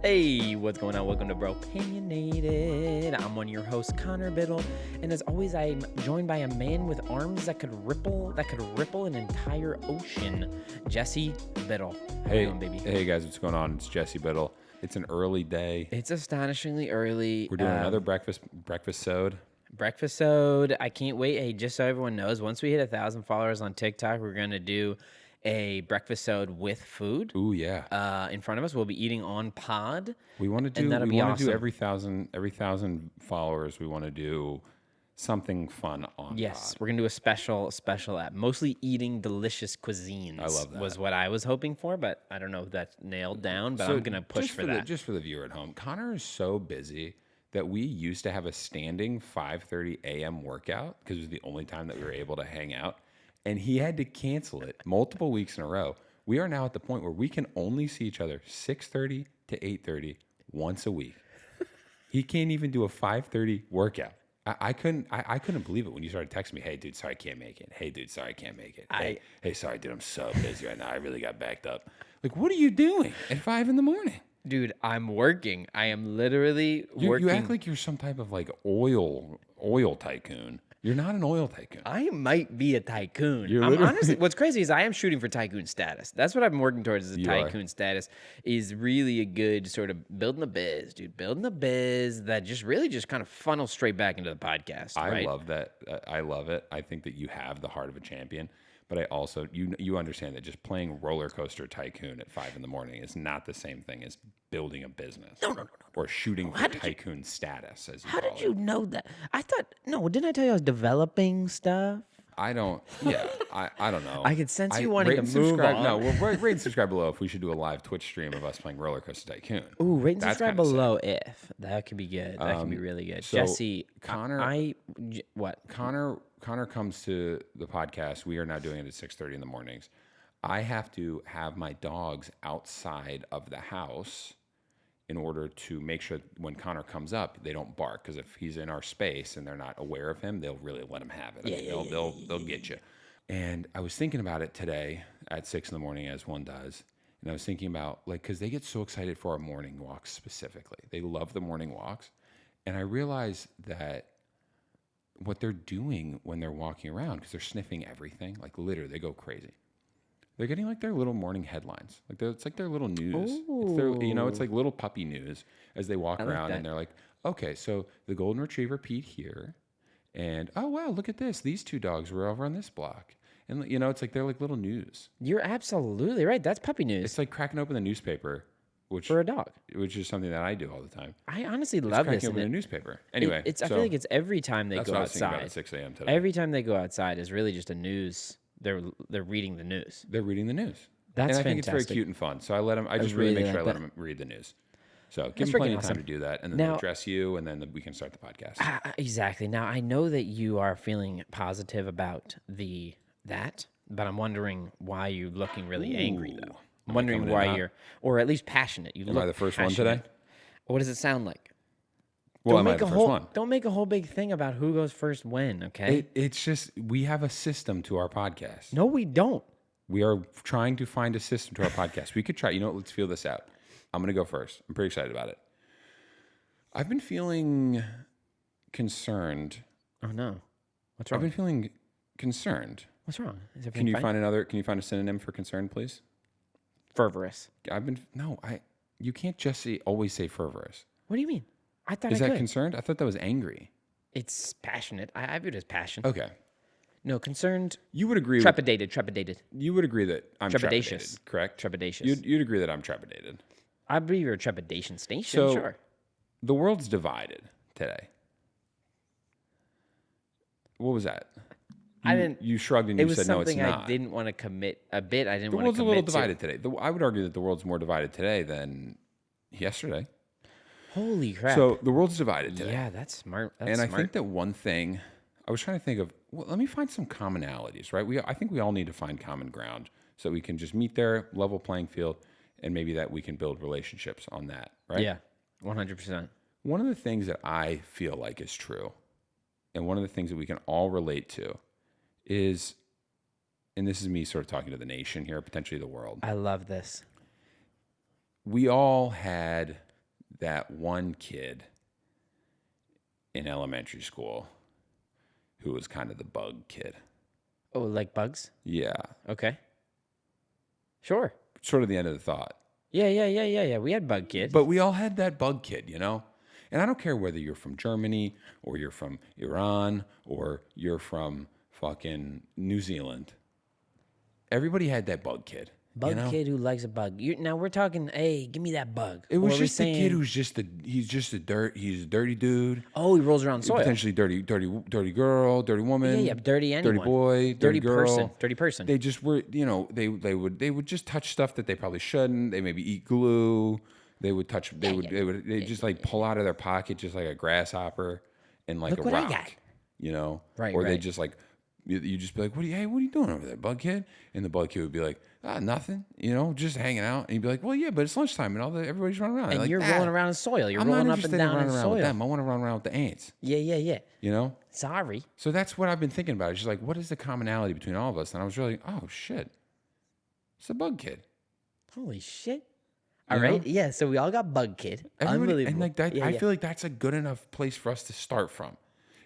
Hey, what's going on? Welcome to Bropinionated. I'm one of your hosts, Conor Biddle, and as always, I'm joined by a man with arms that could ripple an entire ocean, Jesse Biddle. How you doing, baby? Hey guys, what's going on? It's Jesse Biddle. It's an early day. It's astonishingly early. We're doing another breakfast-sode. Breakfast-ode. I can't wait. Hey, just so everyone knows, once we hit 1,000 followers on TikTok, we're gonna do a breakfast-ode with food. Ooh yeah. In front of us, we'll be eating on pod. We want to do. And that'll We be want to do awesome. every thousand followers. We want to do something fun on. Yes, pod. we're gonna do a special app. Mostly eating delicious cuisines. I love that. Was what I was hoping for, but I don't know if that's nailed down. But So I'm gonna push just for that. Just for the viewer at home, Connor is so busy that we used to have a standing 5:30 a.m. workout because it was the only time that we were able to hang out, and he had to cancel it multiple weeks in a row. We are now at the point where we can only see each other 6:30 to 8:30 once a week. He can't even do a 5:30 workout. I couldn't believe it when you started texting me. Hey, dude, sorry I can't make it. Hey, dude, sorry I can't make it. Hey, sorry, dude, I'm so busy right now. I really got backed up. Like, what are you doing at 5 in the morning? Dude, I'm working. I am literally working. You act like you're some type of like oil tycoon. You're not an oil tycoon. I might be a tycoon. You're I'm literally- honestly, what's crazy is I am shooting for tycoon status. That's what I'm working towards. Is a You are. tycoon status is really a good sort of building a biz, dude. Building a biz that just really just kind of funnels straight back into the podcast. I right? love that. I love it. I think that you have the heart of a champion. But I also, you understand that just playing roller coaster tycoon at 5 in the morning is not the same thing as building a business. No. Or shooting for tycoon status, as you How call did it. you know that? I thought didn't I tell you I was developing stuff? I don't. Yeah, I don't know. I could sense you wanting rate to and move subscribe. on. No, rate and subscribe below if we should do a live Twitch stream of us playing roller coaster tycoon. Ooh, rate and That's subscribe kinda sick. below if that could be good. That could be really good. so Jesse, Connor- what? Connor comes to the podcast. We are now doing it at 6:30 in the mornings. I have to have my dogs outside of the house in order to make sure when Connor comes up, they don't bark. Because if he's in our space and they're not aware of him, they'll really let him have it. They'll get you. And I was thinking about it today at 6 in the morning, as one does. And I was thinking about, like, because they get so excited for our morning walks specifically. They love the morning walks. And I realized that what they're doing when they're walking around, because they're sniffing everything, like literally, they go crazy. They're getting like their little morning headlines. It's like their little news. It's like little puppy news as they walk around, and they're like, okay, so the golden retriever peed here, and oh wow, look at this. These two dogs were over on this block, and it's like they're like little news. You're absolutely right. That's puppy news It's like cracking open the newspaper, for a dog. which is something that I do all the time. I honestly It's love this. cracking open a newspaper. Anyway, I feel like it's every time they that's go what I was thinking about outside. at 6 a.m. today. Every time they go outside is really just a news. They're reading the news. They're reading the news. That's and I think it's very fantastic. cute and fun. So I just really really make sure I like let that. them read the news. So give That's them plenty freaking of time awesome. to do that, and then Now- they'll address you, and then we can start the podcast. Exactly. Now I know that you are feeling positive about that, but I'm wondering why you're looking really angry though. I'm Am I wondering coming in why hot? you're, or at least passionate. You Am look I the first one passionate. today? What does it sound like? Well, Don't am I make the a first whole one? don't make a whole big thing about who goes first when, okay? It's just we have a system to our podcast. No, we don't. We are trying to find a system to our podcast. We could try. You know what? Let's feel this out. I'm going to go first. I'm pretty excited about it. I've been feeling concerned. Oh no. What's I've wrong? been feeling concerned. What's wrong? Is Can everything you fine? Can you find a synonym for concerned, please? Fervorous? You can't just always say fervorous. What do you mean? I thought Is I that could. concerned? I thought that was angry. It's passionate. I view it as passion. Okay. No, concerned. You would agree. Trepidated. You would agree that I'm Trepidatious. trepidated, correct? Trepidatious. You'd agree that I'm trepidated. I believe you're a trepidation station. So Sure. the world's divided today. What was that? I didn't. You shrugged and It you was said no, it's something I not. didn't want to commit a bit. I didn't The want to world's a commit little to. divided today. I would argue that the world's more divided today than yesterday. Holy crap! So the world's divided today. yeah, that's smart. That's And I smart. think that one thing I was trying to think of, well, let me find some commonalities, right? I think we all need to find common ground so we can just meet there, level playing field, and maybe that we can build relationships on that, right? Yeah, 100%. One of the things that I feel like is true, and one of the things that we can all relate to is, and this is me sort of talking to the nation here, potentially the world. I love this. We all had that one kid in elementary school who was kind of the bug kid. Oh, like bugs? Yeah. Okay. Sure. Sort of the end of the thought. Yeah. We had bug kid. But we all had that bug kid, you know? And I don't care whether you're from Germany or you're from Iran or you're from fucking New Zealand. Everybody had that bug kid. Bug you know? kid who likes a bug. Now we're talking, hey, give me that bug. It was Or we're just the kid saying, who's he's a dirty dude. oh, he rolls around soil. Potentially dirty girl, dirty woman. Yeah, dirty anyone. Dirty boy, dirty girl. Dirty person. They just were, they would just touch stuff that they probably shouldn't. They maybe eat glue. They would touch. They just like pull out of their pocket just like a grasshopper and like Look a what I rock. got. Right. Or they just like you just be like, what are you doing over there, bug kid? And the bug kid would be like, nothing. Just hanging out. And you'd be like, well, yeah, but it's lunchtime and everybody's running around. And like, you're rolling around in soil. You're rolling up and down in soil. With them. I want to run around with the ants. Yeah. Sorry. So that's what I've been thinking about. It's just like, what is the commonality between all of us? And I was really, oh shit, it's a bug kid. Holy shit. All right. Yeah. So we all got bug kid. Unbelievable. And like that, I feel like that's a good enough place for us to start from.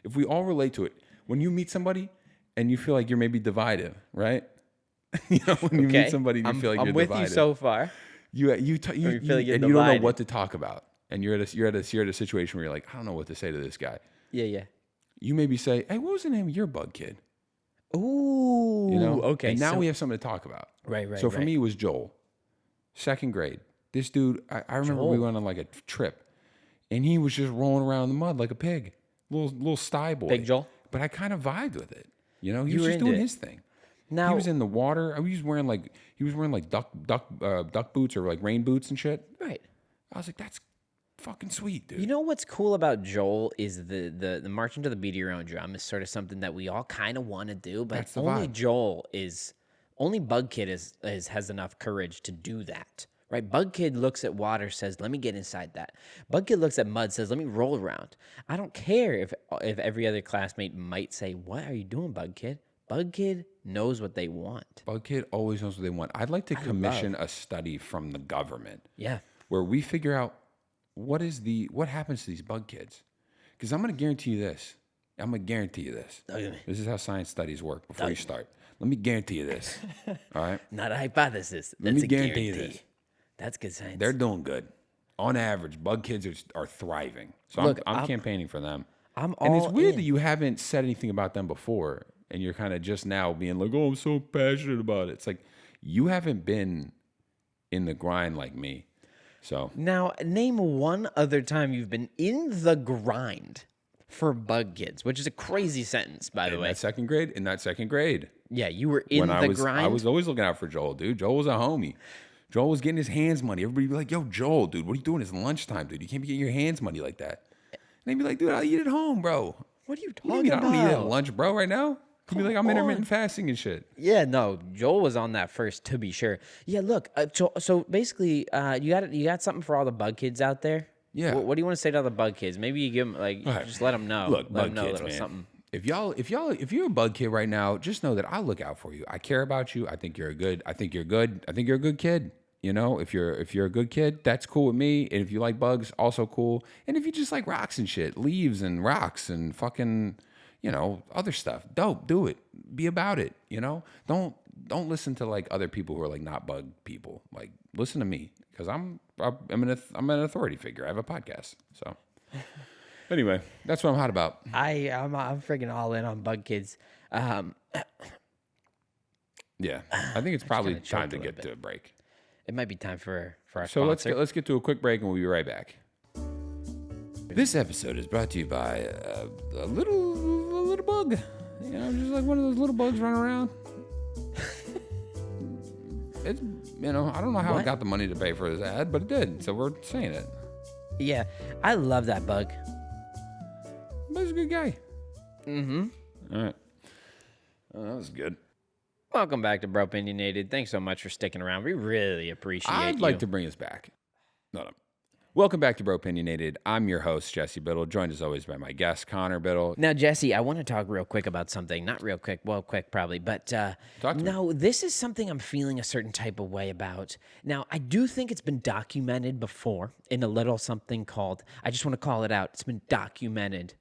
If we all relate to it, when you meet somebody and you feel like you're maybe divided, right? When you meet somebody, you feel like you're divided. I'm with you so far. You feel like you don't know what to talk about, and you're at a situation where you're like, I don't know what to say to this guy. Yeah. You maybe say, hey, what was the name of your bug kid? Ooh. Okay. And now we have something to talk about. Right. So for me, it was Joel, 2nd grade. This dude, I remember we went on like a trip, and he was just rolling around in the mud like a pig, little sty boy. Big Joel. But I kind of vibed with it. He was just doing his thing. Now he was in the water. He was wearing like duck boots or like rain boots and shit. Right. I was like, that's fucking sweet, dude. You know what's cool about Joel is the marching to the beat of your own drum is sort of something that we all kind of want to do, but only Bug Kid has enough courage to do that. Right? Bug Kid looks at water, says, let me get inside that. Bug Kid looks at mud, says, let me roll around. I don't care if every other classmate might say, what are you doing, Bug Kid? Bug Kid knows what they want. Bug Kid always knows what they want. I'd like to commission a study from the government. Yeah. Where we figure out what happens to these bug kids. Because I'm going to guarantee you this. Okay. This is how science studies work before you start. Let me guarantee you this. All right? Not a hypothesis. Let me guarantee you this. That's good science. They're doing good. On average, bug kids are thriving. So look, I'm campaigning for them. And it's weird that you haven't said anything about them before. And you're kind of just now being like, oh, I'm so passionate about it. It's like you haven't been in the grind like me. So now name one other time you've been in the grind for bug kids, which is a crazy sentence, by the way. In that second grade. Yeah, you were in the grind. I was always looking out for Joel, dude. Joel was a homie. Joel was getting his hands money. Everybody would be like, yo, Joel, dude, what are you doing? It's lunchtime, dude. You can't be getting your hands money like that. And they'd be like, dude, I'll eat at home, bro. What are you talking about? I don't eat at lunch, bro, right now. You'd be like, I'm intermittent fasting and shit. Yeah, no, Joel was on that first, to be sure. Yeah, look, so basically, you got something for all the bug kids out there? Yeah. What do you want to say to all the bug kids? Maybe you give them, just let them know. Look, let bug them know kids, a little man. something. If you're a bug kid right now, just know that I look out for you. I care about you. I think you're good. I think you're a good kid. If you're a good kid, that's cool with me. And if you like bugs, also cool. And if you just like rocks and shit, leaves and rocks and fucking, other stuff, dope, do it. Be about it. Don't listen to like other people who are like not bug people. Like listen to me because I'm an authority figure. I have a podcast. So anyway, that's what I'm hot about. I'm freaking all in on bug kids. Yeah, I think it's probably time to get to a break. It might be time for our sponsor. So let's get to a quick break and we'll be right back. This episode is brought to you by a little bug. Just like one of those little bugs running around. It's I don't know how I got the money to pay for this ad, but it did. So we're saying it. Yeah, I love that bug. But he's a good guy. Mm-hmm. All right. Oh, that was good. Welcome back to Bropinionated. Thanks so much for sticking around. We really appreciate I'd like to bring us back. No. Welcome back to Bropinionated. I'm your host, Jesse Biddle, joined as always by my guest, Conor Biddle. Now, Jesse, I want to talk real quick about something. Not real quick, well, quick probably, but Talk to me. no, this is something I'm feeling a certain type of way about. Now, I do think it's been documented before in a little something called, I just want to call it out, it's been documented.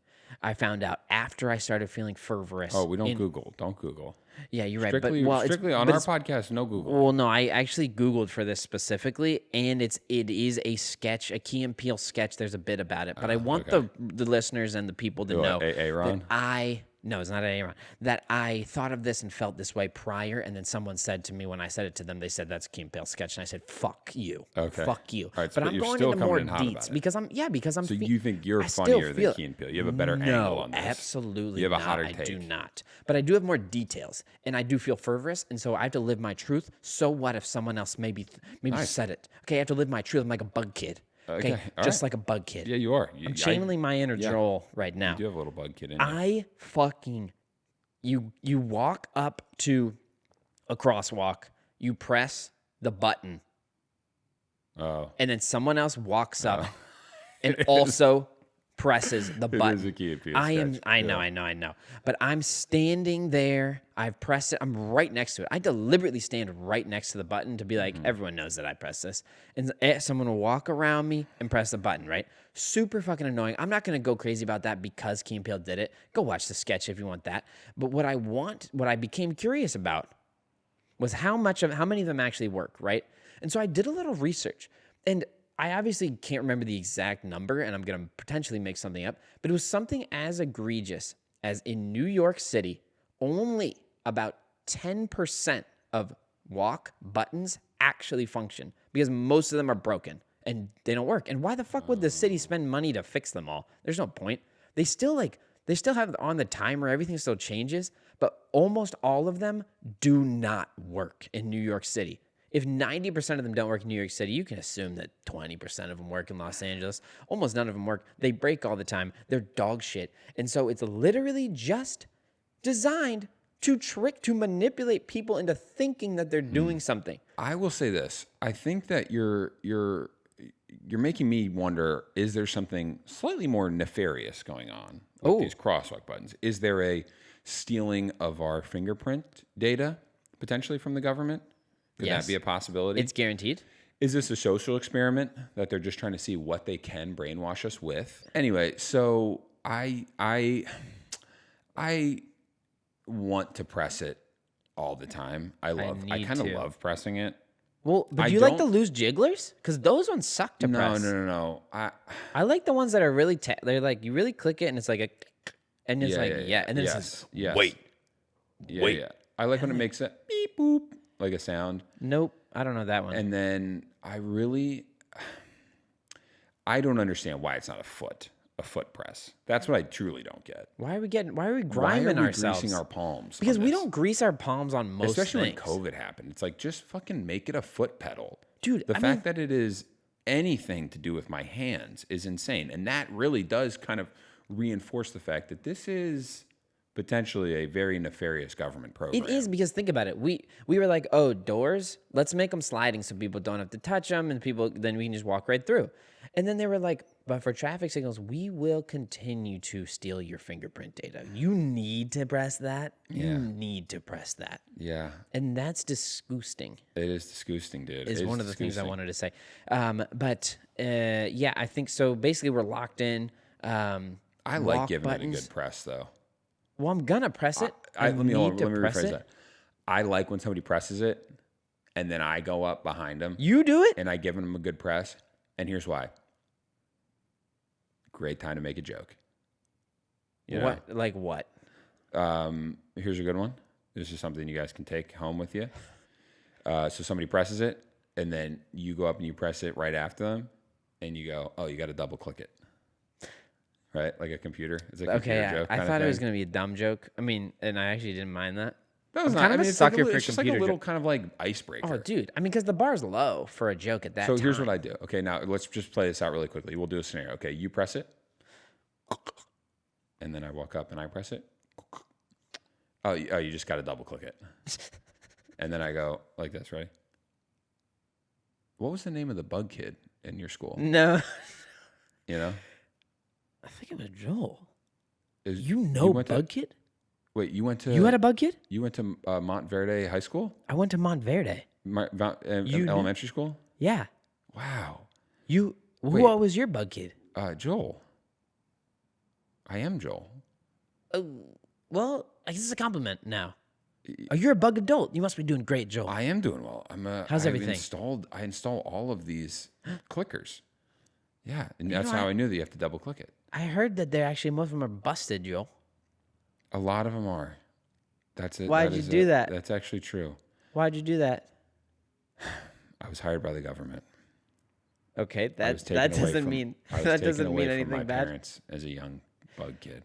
I found out after I started feeling fervorous. Oh, we don't Google. Don't Google. Yeah, you're right. Strictly, strictly on our podcast, no Google. Well, no, I actually Googled for this specifically, and it is a sketch, a Key and Peele sketch. There's a bit about it, but I want the listeners and the people to know Aaron? No, it's not Aaron. That I thought of this and felt this way prior, and then someone said to me when I said it to them, they said that's a Key and Peele sketch, and I said fuck you, fuck you. All right, but I'm you're going still into more coming in hot deets about it. because I'm. So you think you're funnier than Key and Peele? You have a better angle on this. No, absolutely You have not. a hotter I take. do not. But I do have more details, and I do feel fervorous, and so I have to live my truth. So what if someone else maybe said it? Okay, I have to live my truth. I'm like a bug kid. Okay, just like a bug kid. Yeah, you are. I'm channeling my inner Joel right now. You do have a little bug kid in you. You walk up to a crosswalk, you press the button, and then someone else walks up and also presses the button. It is a Key and Peele sketch. I know. But I'm standing there. I've pressed it. I'm right next to it. I deliberately stand right next to the button to be like, everyone knows that I press this. And someone will walk around me and press the button, right? Super fucking annoying. I'm not going to go crazy about that because Key and Peele did it. Go watch the sketch if you want that. But what I became curious about was how many of them actually work, right? And so I did a little research. And I obviously can't remember the exact number, and I'm going to potentially make something up, but it was something as egregious as in New York City, only about 10% of walk buttons actually function because most of them are broken and they don't work. And why the fuck would the city spend money to fix them all? There's no point. They still have on the timer, everything still changes, but almost all of them do not work in New York City. If 90% of them don't work in New York City, you can assume that 20% of them work in Los Angeles. Almost none of them work. They break all the time. They're dog shit. And so it's literally just designed to manipulate people into thinking that they're doing something. I will say this. I think that you're making me wonder, is there something slightly more nefarious going on with these crosswalk buttons? Is there a stealing of our fingerprint data potentially from the government? Could that be a possibility? It's guaranteed. Is this a social experiment that they're just trying to see what they can brainwash us with? Anyway, so I want to press it all the time. I kind of love pressing it. Well, but do you like the loose jigglers? Because those ones suck to press. No. I like the ones that are really, they're like, you really click it and it's like and it's and then yes. wait. Yeah. I like when it makes a beep boop, like a sound. Nope, I don't know that one. And then I don't understand why it's not a foot press. That's what I truly don't get. Why are we griming ourselves? Greasing our palms? Because we don't grease our palms on most Especially things. when COVID happened. It's like, just fucking make it a foot pedal. Dude, the fact that it is anything to do with my hands is insane. And that really does kind of reinforce the fact that this is potentially a very nefarious government program. It is, because think about it. We were like, oh, doors, let's make them sliding so people don't have to touch them, and then we can just walk right through. And then they were like, but for traffic signals, we will continue to steal your fingerprint data. You need to press that. You need to press that. Yeah. And that's disgusting. It is disgusting, dude. Is one of the things I wanted to say. I think so. Basically, we're locked in. I like giving it a good press, though. Well, I'm gonna press it. Let me rephrase that. I like when somebody presses it, and then I go up behind them. You do it? And I give them a good press. And here's why. Great time to make a joke. You know? What? Like what? Here's a good one. This is something you guys can take home with you. So somebody presses it, and then you go up and you press it right after them, and you go, oh, you got to double click it. Right? Like a computer. It's a computer joke. I thought it was going to be a dumb joke. I mean, and I actually didn't mind that. That was kind of a sucker for it's just like a little kind of like icebreaker. Oh, dude. I mean, because the bar's low for a joke at that time. So here's what I do. Okay, now let's just play this out really quickly. We'll do a scenario. Okay, you press it. And then I walk up and I press it. Oh, you just got to double click it. And then I go like this, ready? What was the name of the bug kid in your school? No. You know? I think it was Joel. Is- You know went Bug to, Kid? Wait, you went to... You had a Bug Kid? You went to Montverde High School? I went to Montverde. You knew- Elementary school? Yeah. Wow. What was your Bug Kid? Joel. I am Joel. Well, I guess it's a compliment now. Oh, you're a bug adult. You must be doing great, Joel. I am doing well. How's everything? I installed all of these clickers. Yeah, and that's know, how I knew that you have to double click it. I heard that they're actually, most of them are busted, Joel. A lot of them are. That's it. Why'd you do that? That's actually true. Why'd you do that? I was hired by the government. Okay, I that was taken away doesn't from- mean I was that taken doesn't away mean from anything my bad. parents as a young bug kid.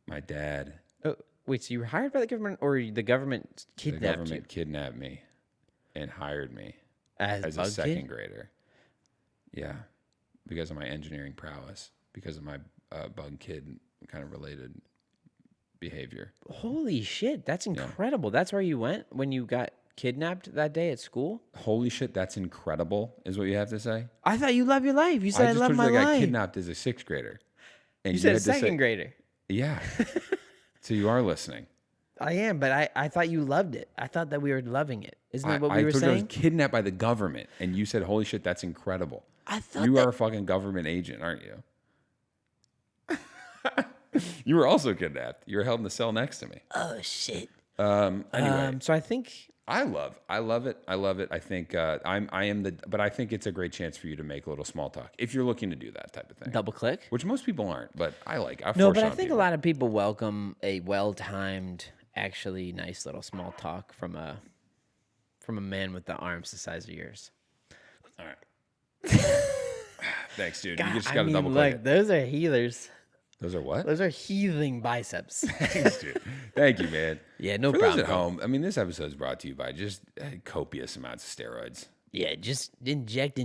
My dad. Oh, wait, so you were hired by the government, or the government kidnapped The government kidnapped me and hired me you as a bug second kid? grader. Yeah, because of my engineering prowess, because of my bug kid kind of related behavior. Holy shit, that's incredible. That's where you went when you got kidnapped that day at school? Holy shit, that's incredible, is what you have to say? I thought you love your life. You said I just love told my you I got life. kidnapped as a sixth grader. And You said a had to say- second grader. Yeah. So you are listening. I am, but I thought you loved it. I thought that we were loving it. Isn't that what we were I told you I was saying? kidnapped by the government, and you said, holy shit, that's incredible. I thought You that- are a fucking government agent, aren't you? You were also kidnapped. You were held in the cell next to me. Oh shit. Anyway, So I think I love it. I think but I think it's a great chance for you to make a little small talk if you're looking to do that type of thing. double click. Which most people aren't, but I like. No, but I think a lot of people welcome a well-timed, actually nice little small talk from a man with the arms the size of yours. All right. Thanks, dude. God, You just I got to mean, double click look, it. those are healers. Those are what? Those are healing biceps. Thanks, dude. Thank you, man. Yeah, no For problem. those at home, I mean, this episode is brought to you by just copious amounts of steroids. Yeah, just inject,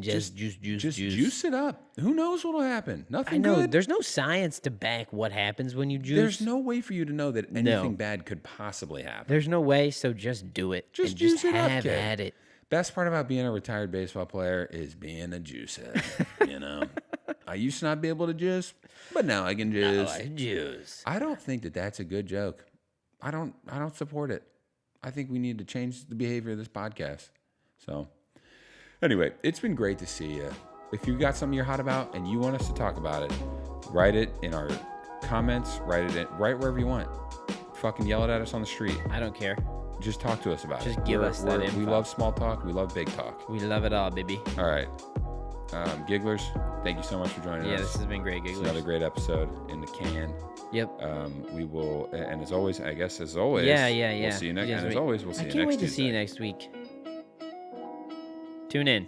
just juice. Just juice it up. Who knows what'll happen? Nothing I know. good. There's no science to back what happens when you juice. There's no way for you to know that anything bad could possibly happen. There's no way, so just do it. Just and juice it up, have kid. at it. Best part about being a retired baseball player is being a juicer. You know, I used to not be able to juice, but now I can juice. Oh, juice. I don't think that that's a good joke. I don't support it. I think we need to change the behavior of this podcast. So, anyway, it's been great to see you. If you got something you're hot about and you want us to talk about it, write it in our comments. Write wherever you want. Fucking yell it at us on the street. I don't care. Just talk to us about it. Just give us that info. We love small talk. We love big talk. We love it all, baby. All right. Gigglers, thank you so much for joining Yeah, us. this has been great, It's Gigglers. another great episode in the can. Yep. We will, and as always, I guess as always, Yeah. We'll see you next. Yes, And as always, we'll see you next. I can't wait to see you Tuesday. next week. Tune in.